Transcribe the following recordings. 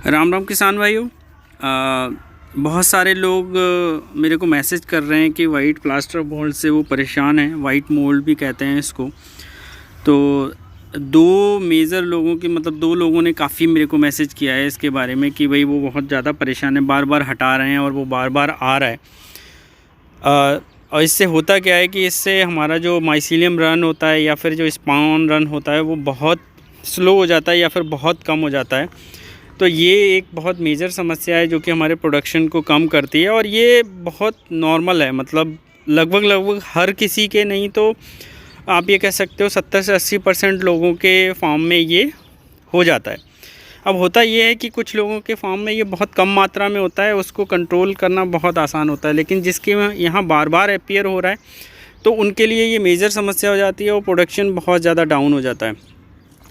राम राम किसान भाइयों। बहुत सारे लोग मेरे को मैसेज कर रहे हैं कि वाइट प्लास्टर ऑफ मोल्ड से वो परेशान हैं। वाइट मोल्ड भी कहते हैं इसको। तो दो मेजर लोगों की दो लोगों ने काफ़ी मेरे को मैसेज किया है इसके बारे में कि भाई वो बहुत ज़्यादा परेशान है, बार बार हटा रहे हैं और वो बार बार आ रहा है। और इससे होता क्या है कि इससे हमारा जो माइसीलियम रन होता है या फिर जो स्पॉन रन होता है वो बहुत स्लो हो जाता है या फिर बहुत कम हो जाता है। तो ये एक बहुत मेजर समस्या है जो कि हमारे प्रोडक्शन को कम करती है और ये बहुत नॉर्मल है। लगभग हर किसी के, नहीं तो आप ये कह सकते हो 70 से 80% लोगों के फार्म में ये हो जाता है। अब होता ये है कि कुछ लोगों के फार्म में ये बहुत कम मात्रा में होता है, उसको कंट्रोल करना बहुत आसान होता है, लेकिन जिसके यहाँ बार बार अपीयर हो रहा है तो उनके लिए ये मेजर समस्या हो जाती है और प्रोडक्शन बहुत ज़्यादा डाउन हो जाता है।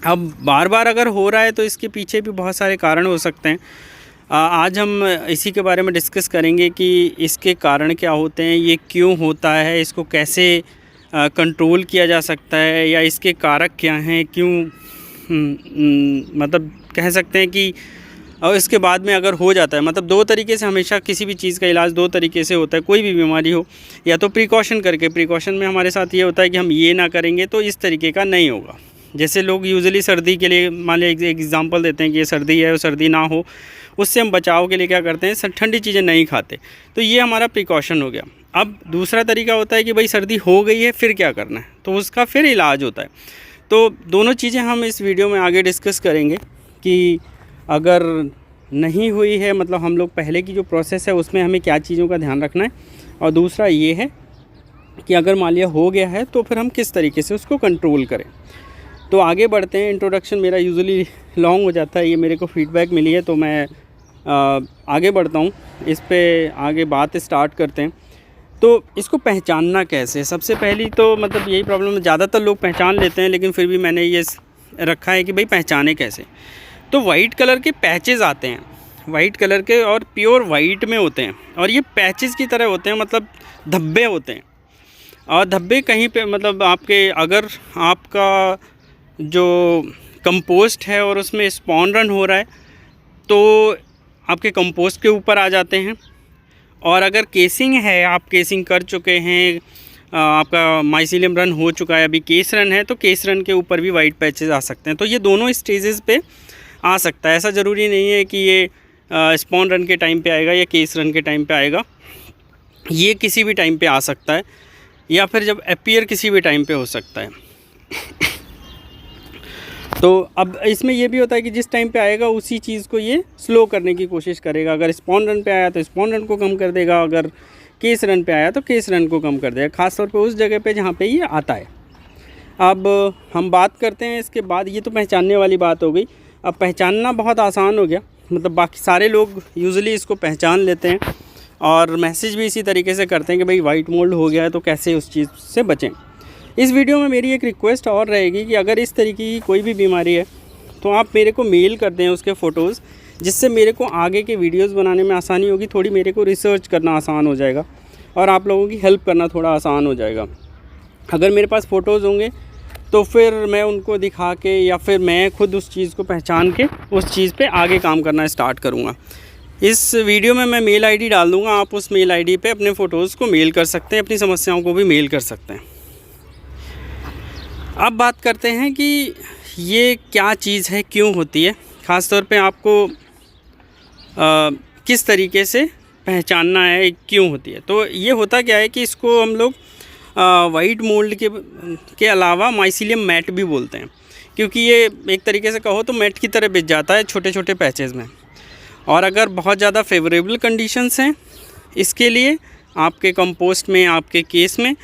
अब बार बार अगर हो रहा है तो इसके पीछे भी बहुत सारे कारण हो सकते हैं। आज हम इसी के बारे में डिस्कस करेंगे कि इसके कारण क्या होते हैं, ये क्यों होता है, इसको कैसे कंट्रोल किया जा सकता है, या इसके कारक क्या हैं, क्यों कह सकते हैं कि और इसके बाद में अगर हो जाता है। दो तरीके से हमेशा किसी भी चीज़ का इलाज दो तरीके से होता है। कोई भी बीमारी हो, या तो प्रिकॉशन करके, प्रिकॉशन में हमारे साथ ये होता है कि हम ये ना करेंगे तो इस तरीके का नहीं होगा। जैसे लोग यूजुअली सर्दी के लिए, मान लीजिए एक एग्जांपल देते हैं कि ये सर्दी है और सर्दी ना हो, उससे हम बचाव के लिए क्या करते हैं, ठंडी चीज़ें नहीं खाते। तो ये हमारा प्रिकॉशन हो गया। अब दूसरा तरीका होता है कि भाई सर्दी हो गई है फिर क्या करना है, तो उसका फिर इलाज होता है। तो दोनों चीज़ें हम इस वीडियो में आगे डिस्कस करेंगे कि अगर नहीं हुई है, हम लोग पहले की जो प्रोसेस है उसमें हमें क्या चीज़ों का ध्यान रखना है, और दूसरा ये है कि अगर मान लिया हो गया है तो फिर हम किस तरीके से उसको कंट्रोल करें। तो आगे बढ़ते हैं। इंट्रोडक्शन मेरा यूजुअली लॉन्ग हो जाता है, ये मेरे को फीडबैक मिली है, तो मैं आगे बढ़ता हूँ, इस पे आगे बात स्टार्ट करते हैं। तो इसको पहचानना कैसे, सबसे पहली तो यही प्रॉब्लम है, ज़्यादातर लोग पहचान लेते हैं लेकिन फिर भी मैंने ये रखा है कि भाई पहचाने कैसे। तो वाइट कलर के पैचेस आते हैं, वाइट कलर के, और प्योर वाइट में होते हैं, और ये पैचेस की तरह होते हैं, धब्बे होते हैं। और धब्बे कहीं पे आपके, अगर आपका जो कंपोस्ट है और उसमें स्पॉन रन हो रहा है तो आपके कंपोस्ट के ऊपर आ जाते हैं। और अगर केसिंग है, आप केसिंग कर चुके हैं, आपका माइसीलियम रन हो चुका है, अभी केस रन है, तो केस रन के ऊपर भी वाइट पैचेस आ सकते हैं। तो ये दोनों स्टेजेस पे आ सकता है। ऐसा ज़रूरी नहीं है कि ये स्पॉन रन के टाइम पे आएगा या केस रन के टाइम पे आएगा, ये किसी भी टाइम पे आ सकता है, या फिर जब अपीयर किसी भी टाइम पे हो सकता है। तो अब इसमें ये भी होता है कि जिस टाइम पे आएगा उसी चीज़ को ये स्लो करने की कोशिश करेगा। अगर स्पॉन रन पे आया तो स्पॉन रन को कम कर देगा, अगर केस रन पे आया तो केस रन को कम कर देगा, ख़ासतौर पे उस जगह पे जहाँ पे ये आता है। अब हम बात करते हैं इसके बाद, ये तो पहचानने वाली बात हो गई। अब पहचानना बहुत आसान हो गया, बाकी सारे लोग यूजुअली इसको पहचान लेते हैं और मैसेज भी इसी तरीके से करते हैं कि भाई वाइट मोल्ड हो गया है तो कैसे उस चीज़ से बचें। इस वीडियो में मेरी एक रिक्वेस्ट और रहेगी कि अगर इस तरीके की कोई भी बीमारी है तो आप मेरे को मेल कर दें उसके फ़ोटोज़, जिससे मेरे को आगे के वीडियोस बनाने में आसानी होगी, थोड़ी मेरे को रिसर्च करना आसान हो जाएगा और आप लोगों की हेल्प करना थोड़ा आसान हो जाएगा। अगर मेरे पास फ़ोटोज़ होंगे तो फिर मैं उनको दिखा के या फिर मैं खुद उस चीज़ को पहचान के उस चीज़ पे आगे काम करना स्टार्ट करूँगा। इस वीडियो में मैं मेल आईडी डाल दूँगा, आप उस मेल आईडी पे अपने फ़ोटोज़ को मेल कर सकते हैं, अपनी समस्याओं को भी मेल कर सकते हैं। अब बात करते हैं कि ये क्या चीज़ है, क्यों होती है, ख़ास तौर पे आपको किस तरीके से पहचानना है क्यों होती है। तो ये होता क्या है कि इसको हम लोग वाइट मोल्ड के अलावा माइसीलियम मैट भी बोलते हैं, क्योंकि ये एक तरीके से कहो तो मैट की तरह बिछ जाता है छोटे छोटे पैचेस में। और अगर बहुत ज़्यादा फेवरेबल कंडीशंस हैं इसके लिए आपके कंपोस्ट में, आपके केस में,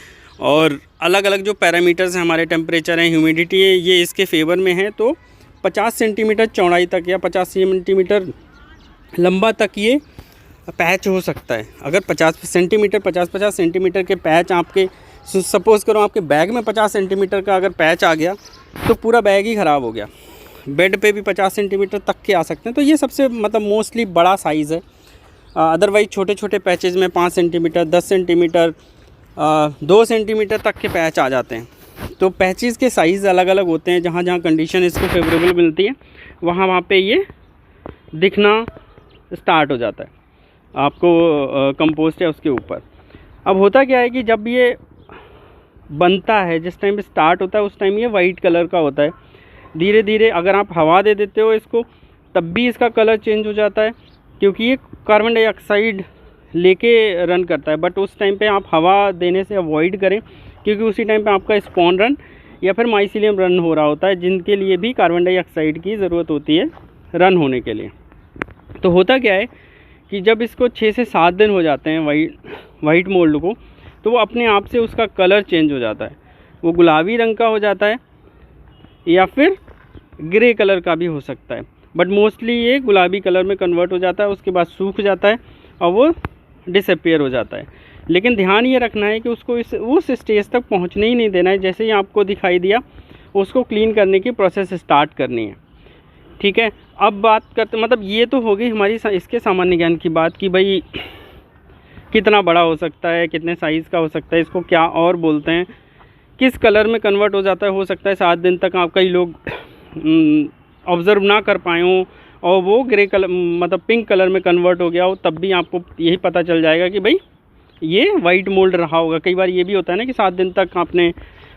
और अलग अलग जो पैरामीटर्स हैं, हमारे टेम्परेचर हैं, ह्यूमिडिटी है, ये इसके फेवर में है, तो 50 सेंटीमीटर चौड़ाई तक या 50 सेंटीमीटर लंबा तक ये पैच हो सकता है। अगर 50 सेंटीमीटर के पैच आपके, सपोज़ करो आपके बैग में 50 सेंटीमीटर का अगर पैच आ गया तो पूरा बैग ही ख़राब हो गया। बेड पे भी 50 सेंटीमीटर तक के आ सकते हैं, तो ये सबसे मोस्टली बड़ा साइज़ है। अदरवाइज़ छोटे छोटे पैचेज़ में 5 सेंटीमीटर, 10 सेंटीमीटर, 2 सेंटीमीटर तक के पैच आ जाते हैं। तो पैचेस के साइज़ अलग अलग होते हैं, जहाँ जहाँ कंडीशन इसको फेवरेबल मिलती है वहाँ पे ये दिखना स्टार्ट हो जाता है आपको कंपोस्ट है उसके ऊपर। अब होता क्या है कि जब ये बनता है, जिस टाइम पे स्टार्ट होता है उस टाइम ये वाइट कलर का होता है। धीरे धीरे अगर आप हवा दे देते हो इसको तब भी इसका कलर चेंज हो जाता है, क्योंकि ये कार्बन डाइऑक्साइड लेके रन करता है। बट उस टाइम पे आप हवा देने से अवॉइड करें, क्योंकि उसी टाइम पे आपका स्पॉन रन या फिर माइसीलियम रन हो रहा होता है, जिनके लिए भी कार्बन डाइऑक्साइड की ज़रूरत होती है रन होने के लिए। तो होता क्या है कि जब इसको 6 से 7 दिन हो जाते हैं वाइट मोल्ड को, तो वो अपने आप से उसका कलर चेंज हो जाता है। वो गुलाबी रंग का हो जाता है या फिर ग्रे कलर का भी हो सकता है, बट मोस्टली ये गुलाबी कलर में कन्वर्ट हो जाता है। उसके बाद सूख जाता है और वो डिसअपीयर हो जाता है। लेकिन ध्यान ये रखना है कि उसको उस स्टेज तक पहुंचने ही नहीं देना है। जैसे ही आपको दिखाई दिया उसको क्लीन करने की प्रोसेस स्टार्ट करनी है, ठीक है। अब बात करते, मतलब ये तो हो गई हमारी इसके सामान्य ज्ञान की बात कि भाई कितना बड़ा हो सकता है, कितने साइज़ का हो सकता है, इसको क्या और बोलते हैं, किस कलर में कन्वर्ट हो जाता है। हो सकता है 7 दिन तक आप कई लोग ऑब्ज़र्व ना कर पाए हों और वो ग्रे कलर मतलब पिंक कलर में कन्वर्ट हो गया हो, तब भी आपको यही पता चल जाएगा कि भाई ये वाइट मोल्ड रहा होगा। कई बार ये भी होता है ना कि 7 दिन तक आपने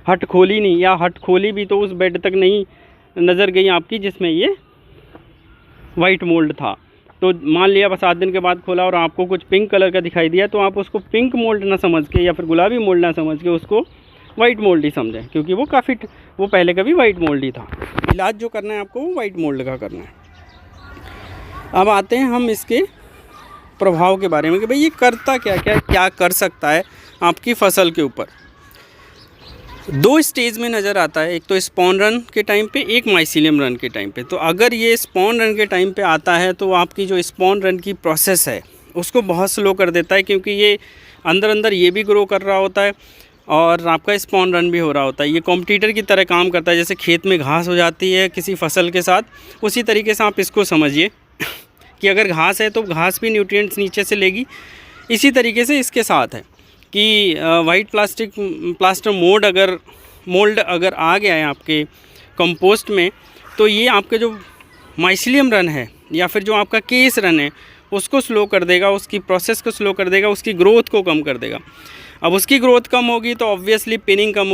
हट खोली नहीं, या हट खोली भी तो उस बेड तक नहीं नज़र गई आपकी जिसमें ये वाइट मोल्ड था। तो मान लिया बस 7 दिन के बाद खोला और आपको कुछ पिंक कलर का दिखाई दिया, तो आप उसको पिंक मोल्ड ना समझ के या फिर गुलाबी मोल्ड ना समझ के उसको वाइट मोल्ड ही समझें, क्योंकि वो पहले का भी वाइट मोल्ड ही था। इलाज जो करना है आपको वो वाइट मोल्ड का करना है। अब आते हैं हम इसके प्रभाव के बारे में कि भाई ये करता क्या कर सकता है आपकी फसल के ऊपर। 2 स्टेज में नज़र आता है, एक तो स्पॉन रन के टाइम पे, एक माइसीलियम रन के टाइम पे। तो अगर ये स्पॉन रन के टाइम पे आता है तो आपकी जो स्पॉन रन की प्रोसेस है उसको बहुत स्लो कर देता है, क्योंकि ये अंदर ये भी ग्रो कर रहा होता है और आपका स्पॉन रन भी हो रहा होता है। ये कॉम्पिटिटर की तरह काम करता है। जैसे खेत में घास हो जाती है किसी फसल के साथ, उसी तरीके से आप इसको समझिए कि अगर घास है तो घास भी न्यूट्रिएंट्स नीचे से लेगी। इसी तरीके से इसके साथ है कि वाइट प्लास्टर मोल्ड अगर आ गया है आपके कंपोस्ट में, तो ये आपके जो माइसीलियम रन है या फिर जो आपका केस रन है उसको स्लो कर देगा, उसकी प्रोसेस को स्लो कर देगा, उसकी ग्रोथ को कम कर देगा। अब उसकी ग्रोथ कम होगी तो ऑब्वियसली पिनिंग कम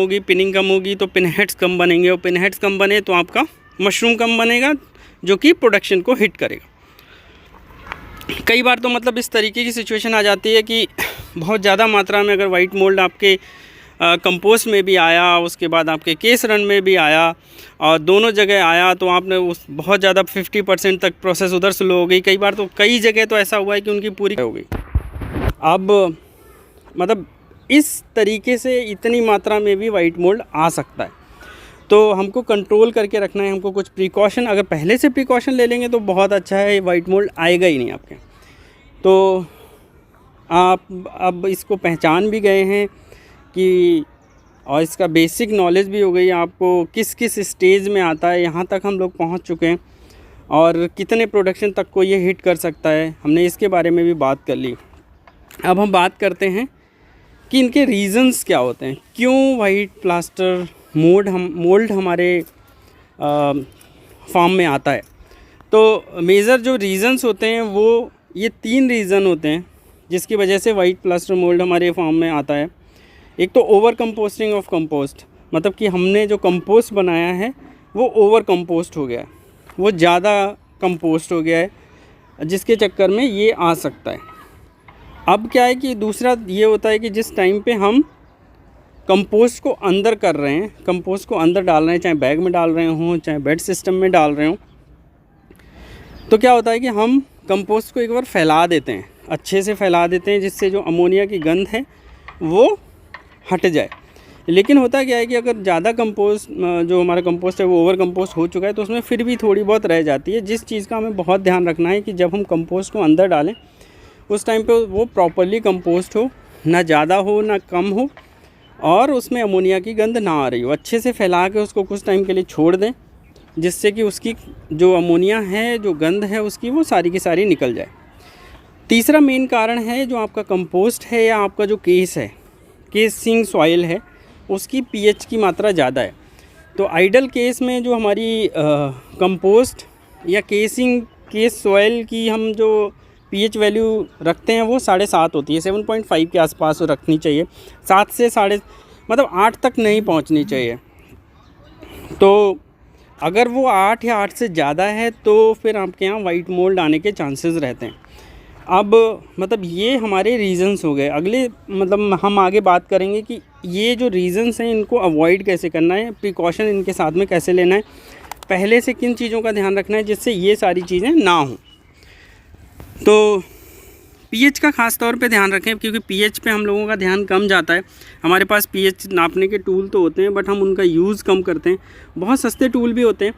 होगी तो पिनहेड्स कम बनेंगे, और पिनहेड्स कम बने तो आपका मशरूम कम बनेगा, जो कि प्रोडक्शन को हिट करेगा। कई बार तो मतलब इस तरीके की सिचुएशन आ जाती है कि बहुत ज़्यादा मात्रा में अगर वाइट मोल्ड आपके कंपोस्ट में भी आया, उसके बाद आपके केस रन में भी आया और दोनों जगह आया, तो आपने उस बहुत ज़्यादा 50% तक प्रोसेस उधर स्लो हो गई। कई बार तो कई जगह तो ऐसा हुआ है कि उनकी पूरी हो गई। अब मतलब इस तरीके से इतनी मात्रा में भी वाइट मोल्ड आ सकता है, तो हमको कंट्रोल करके रखना है। हमको कुछ प्रिकॉशन, अगर पहले से प्रिकॉशन ले लेंगे तो बहुत अच्छा है, वाइट मोल्ड आएगा ही नहीं आपके। तो आप अब इसको पहचान भी गए हैं कि, और इसका बेसिक नॉलेज भी हो गई आपको किस किस स्टेज में आता है, यहाँ तक हम लोग पहुँच चुके हैं, और कितने प्रोडक्शन तक को ये हिट कर सकता है हमने इसके बारे में भी बात कर ली। अब हम बात करते हैं कि इनके रीज़न्स क्या होते हैं, क्यों वाइट प्लास्टर मोल्ड हमारे फार्म में आता है। तो मेजर जो रीज़न्स होते हैं वो ये 3 रीज़न होते हैं जिसकी वजह से वाइट प्लास्टर मोल्ड हमारे फार्म में आता है। एक तो ओवर कंपोस्टिंग ऑफ कंपोस्ट, मतलब कि हमने जो कंपोस्ट बनाया है वो ओवर कंपोस्ट हो गया है, वो ज़्यादा कंपोस्ट हो गया है, जिसके चक्कर में ये आ सकता है। अब क्या है कि दूसरा ये होता है कि जिस टाइम पे हम कंपोस्ट को अंदर कर रहे हैं, कंपोस्ट को अंदर डाल रहे हैं, चाहे बैग में डाल रहे हों चाहे बेड सिस्टम में डाल रहे हों, तो क्या होता है कि हम कंपोस्ट को एक बार फैला देते हैं, अच्छे से फैला देते हैं, जिससे जो अमोनिया की गंध है वो हट जाए। लेकिन होता क्या है कि अगर ज़्यादा कंपोस्ट, जो हमारा कंपोस्ट है वो ओवर कंपोस्ट हो चुका है, तो उसमें फिर भी थोड़ी बहुत रह जाती है। जिस चीज़ का हमें बहुत ध्यान रखना है कि जब हम कंपोस्ट को अंदर डालें उस टाइम पे वो प्रॉपरली कंपोस्ट हो, ना ज़्यादा हो ना कम हो, और उसमें अमोनिया की गंध ना आ रही हो। अच्छे से फैला के उसको कुछ टाइम के लिए छोड़ दें, जिससे कि उसकी जो अमोनिया है, जो गंध है उसकी, वो सारी की सारी निकल जाए। तीसरा मेन कारण है जो आपका कंपोस्ट है या आपका जो केस है, केसिंग सॉइल है, उसकी पीएच की मात्रा ज़्यादा है। तो आइडल केस में जो हमारी कंपोस्ट या केसिंग केस सॉइल की हम जो पीएच वैल्यू रखते हैं वो 7.5 होती है, 7.5 के आसपास रखनी चाहिए। 7 से साढ़े मतलब 8 तक नहीं पहुंचनी चाहिए। तो अगर वो 8 या 8 से ज़्यादा है तो फिर आपके यहाँ वाइट मोल्ड आने के चांसेस रहते हैं। अब मतलब ये हमारे रीज़न्स हो गए। अगले मतलब हम आगे बात करेंगे कि ये जो रीज़न्स हैं इनको अवॉइड कैसे करना है, प्रिकॉशन इनके साथ में कैसे लेना है, पहले से किन चीज़ों का ध्यान रखना है जिससे ये सारी चीज़ें ना हों। तो पीएच का ख़ास तौर पे ध्यान रखें, क्योंकि पीएच पे हम लोगों का ध्यान कम जाता है। हमारे पास पीएच नापने के टूल तो होते हैं बट हम उनका यूज़ कम करते हैं। बहुत सस्ते टूल भी होते हैं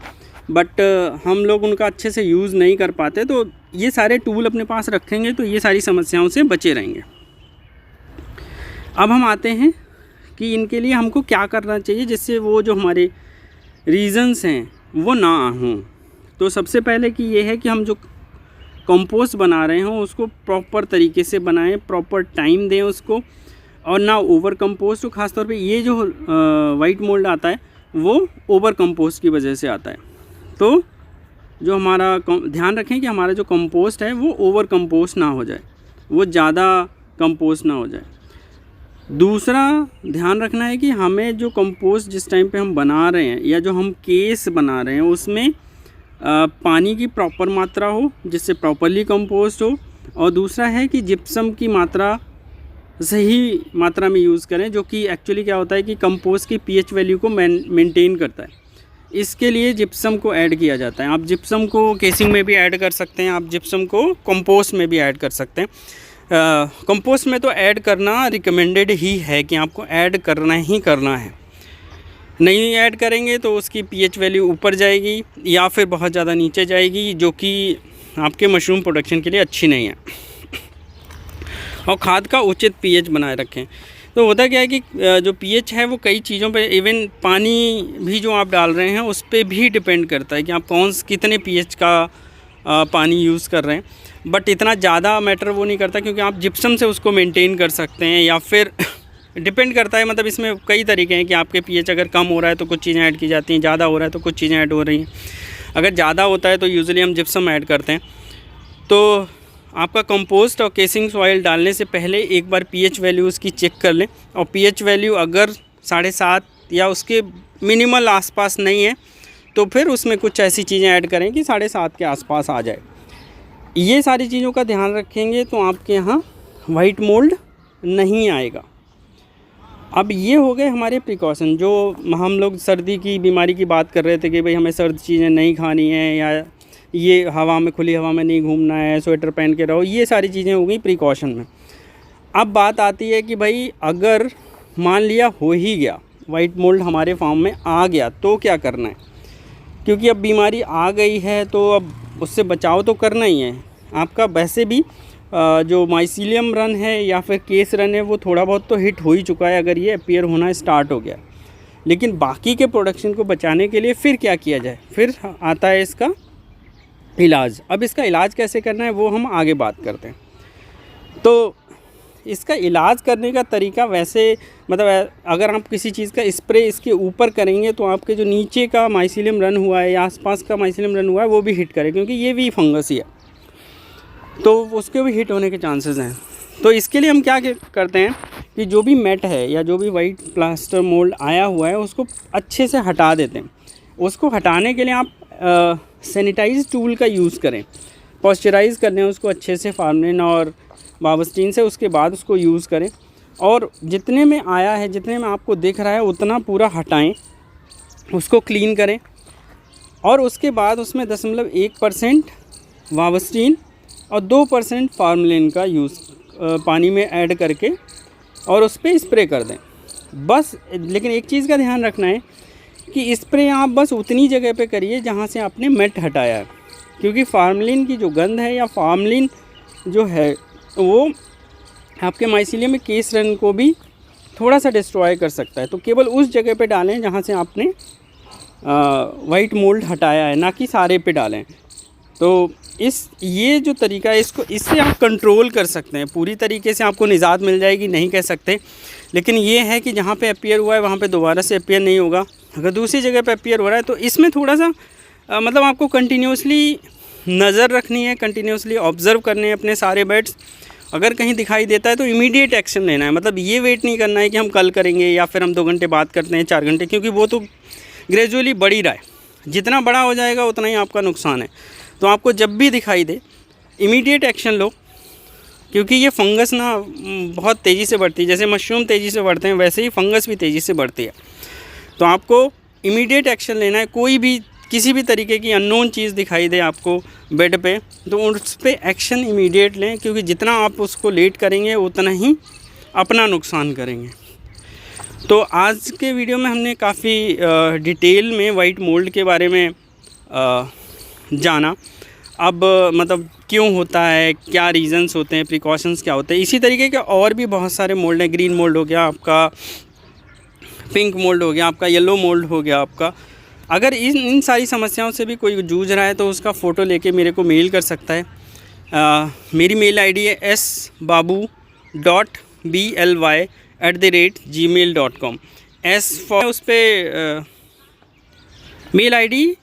बट हम लोग उनका अच्छे से यूज़ नहीं कर पाते। तो ये सारे टूल अपने पास रखेंगे तो ये सारी समस्याओं से बचे रहेंगे। अब हम आते हैं कि इनके लिए हमको क्या करना चाहिए जिससे वो जो हमारे रीज़न्स हैं वो ना हों। तो सबसे पहले कि ये है कि हम जो कंपोस्ट बना रहे हों उसको प्रॉपर तरीके से बनाएं, प्रॉपर टाइम दें उसको, और ना ओवर कंपोस्ट हो। ख़ासतौर पे ये जो वाइट मोल्ड आता है वो ओवर कंपोस्ट की वजह से आता है। तो जो हमारा ध्यान रखें कि हमारा जो कंपोस्ट है वो ओवर कंपोस्ट ना हो जाए, वो ज़्यादा कंपोस्ट ना हो जाए। दूसरा ध्यान रखना है कि हमें जो कंपोस्ट जिस टाइम पे हम बना रहे हैं या जो हम केस बना रहे हैं उसमें पानी की प्रॉपर मात्रा हो जिससे प्रॉपरली कंपोस्ट हो, और दूसरा है कि जिप्सम की मात्रा सही मात्रा में यूज़ करें, जो कि एक्चुअली क्या होता है कि कंपोस्ट की पीएच वैल्यू को मेंटेन करता है। इसके लिए जिप्सम को ऐड किया जाता है। आप जिप्सम को केसिंग में भी ऐड कर सकते हैं, आप जिप्सम को कंपोस्ट में भी ऐड कर सकते हैं। कंपोस्ट में तो ऐड करना रिकमेंडेड ही है कि आपको ऐड करना ही करना है। नहीं ऐड करेंगे तो उसकी पीएच वैल्यू ऊपर जाएगी या फिर बहुत ज़्यादा नीचे जाएगी, जो कि आपके मशरूम प्रोडक्शन के लिए अच्छी नहीं है। और खाद का उचित पीएच बनाए रखें। तो होता क्या है कि जो पीएच है वो कई चीज़ों पे, इवन पानी भी जो आप डाल रहे हैं उस पर भी डिपेंड करता है कि आप कितने पीएच का पानी यूज़ कर रहे हैं। बट इतना ज़्यादा मैटर वो नहीं करता, क्योंकि आप जिप्सम से उसको मेंटेन कर सकते हैं, या फिर डिपेंड करता है। मतलब इसमें कई तरीके हैं कि आपके पीएच अगर कम हो रहा है तो कुछ चीज़ें ऐड की जाती हैं, ज़्यादा हो रहा है तो कुछ चीज़ें ऐड हो रही हैं। अगर ज़्यादा होता है तो यूजुअली हम जिप्सम ऐड करते हैं। तो आपका कंपोस्ट और केसिंग सॉइल डालने से पहले एक बार पीएच वैल्यू उसकी चेक कर लें, और पीएच वैल्यू अगर 7.5 या उसके मिनिमल आसपास नहीं है तो फिर उसमें कुछ ऐसी चीज़ें ऐड करें कि 7.5 के आसपास आ जाए। ये सारी चीज़ों का ध्यान रखेंगे तो आपके यहाँ वाइट मोल्ड नहीं आएगा। अब ये हो गए हमारे प्रिकॉशन। जो हम लोग सर्दी की बीमारी की बात कर रहे थे कि भाई हमें सर्द चीज़ें नहीं खानी है, या ये हवा में, खुली हवा में नहीं घूमना है, स्वेटर पहन के रहो, ये सारी चीज़ें हो गई प्रिकॉशन में। अब बात आती है कि भाई अगर मान लिया हो ही गया, वाइट मोल्ड हमारे फार्म में आ गया तो क्या करना है, क्योंकि अब बीमारी आ गई है तो अब उससे बचाव तो करना ही है। आपका वैसे भी जो माइसीलियम रन है या फिर केस रन है वो थोड़ा बहुत तो हिट हो ही चुका है, अगर ये अपीयर होना स्टार्ट हो गया। लेकिन बाकी के प्रोडक्शन को बचाने के लिए फिर क्या किया जाए, फिर आता है इसका इलाज। अब इसका इलाज कैसे करना है वो हम आगे बात करते हैं। तो इसका इलाज करने का तरीका वैसे मतलब अगर आप किसी चीज़ का स्प्रे इसके ऊपर करेंगे तो आपके जो नीचे का माइसीलियम रन हुआ है या आसपास का माइसीलियम रन हुआ है वो भी हिट करे, क्योंकि ये भी फंगस ही है तो उसके भी हिट होने के चांसेस हैं। तो इसके लिए हम क्या करते हैं कि जो भी मैट है या जो भी वाइट प्लास्टर मोल्ड आया हुआ है उसको अच्छे से हटा देते हैं। उसको हटाने के लिए आप सैनिटाइज टूल का यूज़ करें, पॉस्चराइज़ कर लें उसको अच्छे से फार्मलिन और बावस्टीन से, उसके बाद उसको यूज़ करें। और जितने में आया है, जितने में आपको दिख रहा है उतना पूरा हटाएं, उसको क्लीन करें, और उसके बाद उसमें 0.1% वावस्टीन और 2% फार्मलिन का यूज़ पानी में ऐड करके और उस पर स्प्रे कर दें बस। लेकिन एक चीज़ का ध्यान रखना है कि स्प्रे आप बस उतनी जगह पे करिए जहाँ से आपने मेट हटाया है, क्योंकि फार्मलिन की जो गंध है या फार्मलिन जो है वो आपके माइसीलियम में केस रन को भी थोड़ा सा डिस्ट्रॉय कर सकता है। तो केवल उस जगह पे डालें जहाँ से आपने वाइट मोल्ड हटाया है, ना कि सारे पे डालें। तो ये जो तरीका है इससे आप कंट्रोल कर सकते हैं। पूरी तरीके से आपको निजात मिल जाएगी नहीं कह सकते, लेकिन ये है कि जहाँ पे अपीयर हुआ है वहाँ पे दोबारा से अपीयर नहीं होगा। अगर दूसरी जगह पे अपीयर हो रहा है तो इसमें थोड़ा सा मतलब आपको कंटिन्यूसली नज़र रखनी है, कंटिन्यूसली ऑब्ज़र्व करने हैं अपने सारे बेड्स। अगर कहीं दिखाई देता है तो इमीडिएट एक्शन लेना है। मतलब ये वेट नहीं करना है कि हम कल करेंगे या फिर हम 2 घंटे बाद करते हैं, 4 घंटे, क्योंकि वो तो ग्रेजुअली बढ़ ही रहा है। जितना बड़ा हो जाएगा उतना ही आपका नुकसान है। तो आपको जब भी दिखाई दे इमीडिएट एक्शन लो, क्योंकि ये फंगस ना बहुत तेज़ी से बढ़ती है। जैसे मशरूम तेज़ी से बढ़ते हैं वैसे ही फंगस भी तेज़ी से बढ़ती है। तो आपको इमीडिएट एक्शन लेना है। कोई भी किसी भी तरीके की अननोन चीज़ दिखाई दे आपको बेड पे, तो उस पर एक्शन इमीडिएट लें, क्योंकि जितना आप उसको लेट करेंगे उतना ही अपना नुकसान करेंगे। तो आज के वीडियो में हमने काफ़ी डिटेल में वाइट मोल्ड के बारे में जाना। अब मतलब क्यों होता है, क्या रीज़न्स होते हैं, प्रिकॉशंस क्या होते हैं। इसी तरीके के और भी बहुत सारे मोल्ड हैं। ग्रीन मोल्ड हो गया आपका, पिंक मोल्ड हो गया आपका, येलो मोल्ड हो गया आपका। अगर इन सारी समस्याओं से भी कोई जूझ रहा है तो उसका फ़ोटो लेके मेरे को मेल कर सकता है। मेरी मेल आईडी है sbabu.bly@gmail.com। उस पर मेल आईडी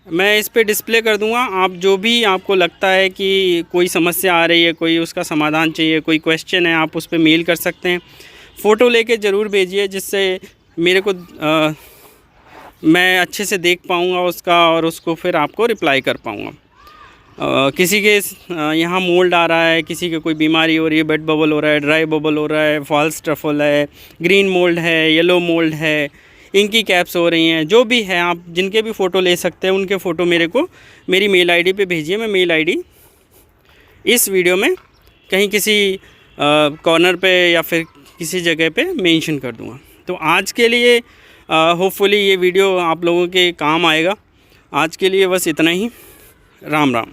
मैं इस पे डिस्प्ले कर दूंगा। आप जो भी आपको लगता है कि कोई समस्या आ रही है, कोई उसका समाधान चाहिए, कोई क्वेश्चन है, आप उस पे मेल कर सकते हैं। फ़ोटो लेके ज़रूर भेजिए, जिससे मेरे को मैं अच्छे से देख पाऊँगा उसका और उसको फिर आपको रिप्लाई कर पाऊँगा। किसी के यहाँ मोल्ड आ रहा है, किसी के कोई बीमारी हो रही है, बेड बबल हो रहा है, ड्राई बबल हो रहा है, फॉल्स ट्रफल है, ग्रीन मोल्ड है, येलो मोल्ड है, इंकी कैप्स हो रही हैं, जो भी है आप जिनके भी फ़ोटो ले सकते हैं उनके फ़ोटो मेरे को मेरी मेल आईडी पे भेजिए। मैं मेल आईडी इस वीडियो में कहीं किसी कॉर्नर पे या फिर किसी जगह पे मेंशन कर दूँगा। तो आज के लिए होपफुली ये वीडियो आप लोगों के काम आएगा। आज के लिए बस इतना ही। राम राम।